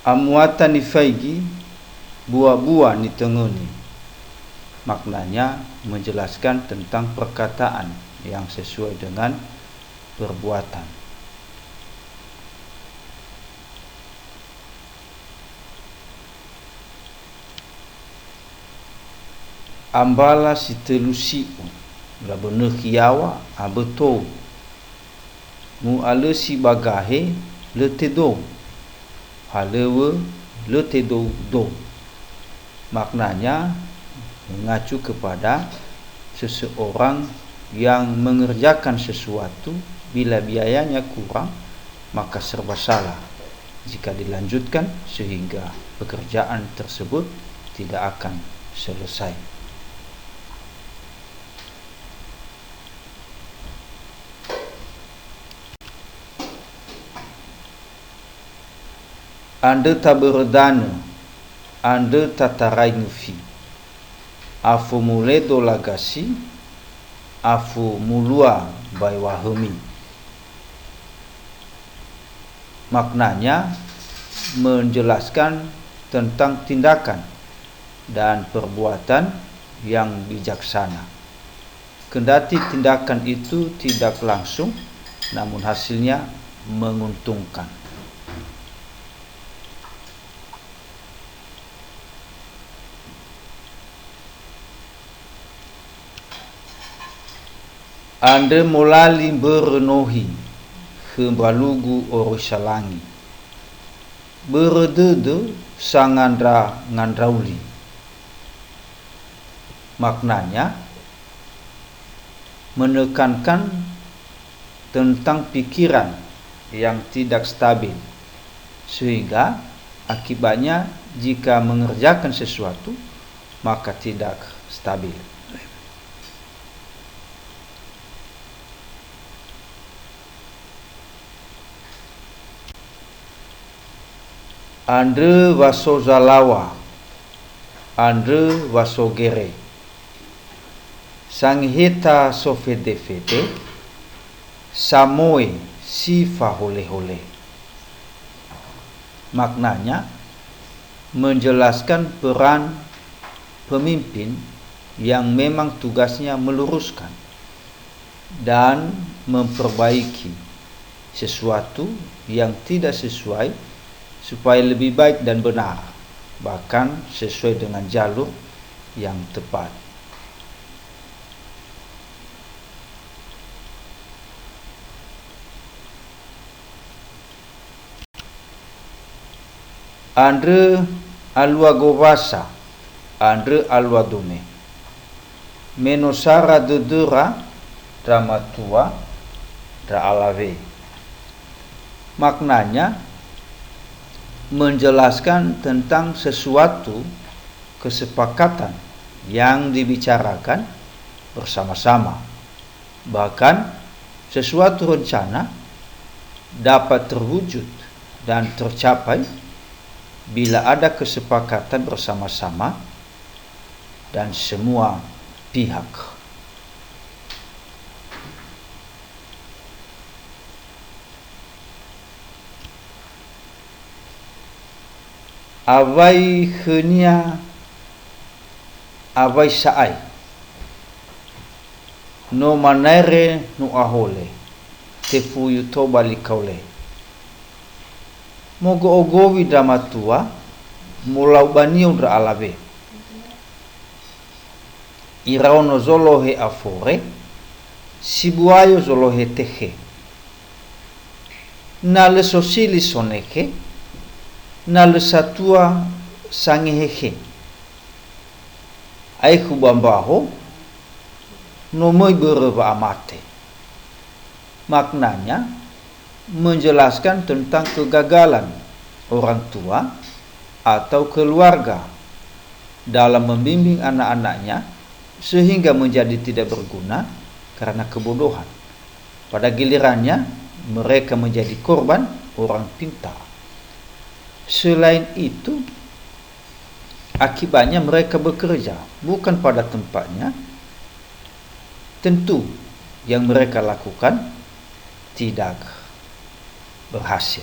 Amwatan nifaigi buah-buah ni tenguni. Maknanya menjelaskan tentang perkataan yang sesuai dengan perbuatan. Ambala si telusi la bener kiawa betul. Mu ale si bagahe le tedo. Halewe le tedo do. Maknanya mengacu kepada seseorang yang mengerjakan sesuatu bila biayanya kurang, maka serba salah jika dilanjutkan sehingga pekerjaan tersebut tidak akan selesai. Anda tak berdana, anda tak tarai ngufi. Afu mule do lagasi, afu mulua bai wahumi. Maknanya menjelaskan tentang tindakan dan perbuatan yang bijaksana. Kendati tindakan itu tidak langsung, namun hasilnya menguntungkan. Anda mulali berenohi hembalugu orosalangi. Berdede sangandra ngandrauli. Maknanya menekankan tentang pikiran yang tidak stabil, sehingga akibatnya jika mengerjakan sesuatu maka tidak stabil. Andre wasozalawa, andre wasogere. Sanghita sofede-fede, samoe sifa hole-hole. Maknanya menjelaskan peran pemimpin yang memang tugasnya meluruskan dan memperbaiki sesuatu yang tidak sesuai supaya lebih baik dan benar, bahkan sesuai dengan jalur yang tepat. Andre alwa govasa, andre alwa dome. Menosara dedera dramatua dra alave. Maknanya menjelaskan tentang sesuatu kesepakatan yang dibicarakan bersama-sama. Bahkan sesuatu rencana dapat terwujud dan tercapai bila ada kesepakatan bersama-sama dan semua pihak. Avai khenia avai saai no manere no ahole te fuyu toba likaule. Mogo ogowi dramatua mulau baniu dra alave. Iraono zolohe afore sibuayo zolohe tehe. Nale sosili soneke na le satua sangehehe. Aiku bambaho no moi bereva amate. Maknanya menjelaskan tentang kegagalan orang tua atau keluarga dalam membimbing anak-anaknya sehingga menjadi tidak berguna karena kebodohan. Pada gilirannya mereka menjadi korban orang pintar. Selain itu, akibatnya mereka bekerja bukan pada tempatnya. Tentu yang mereka lakukan tidak berhasil.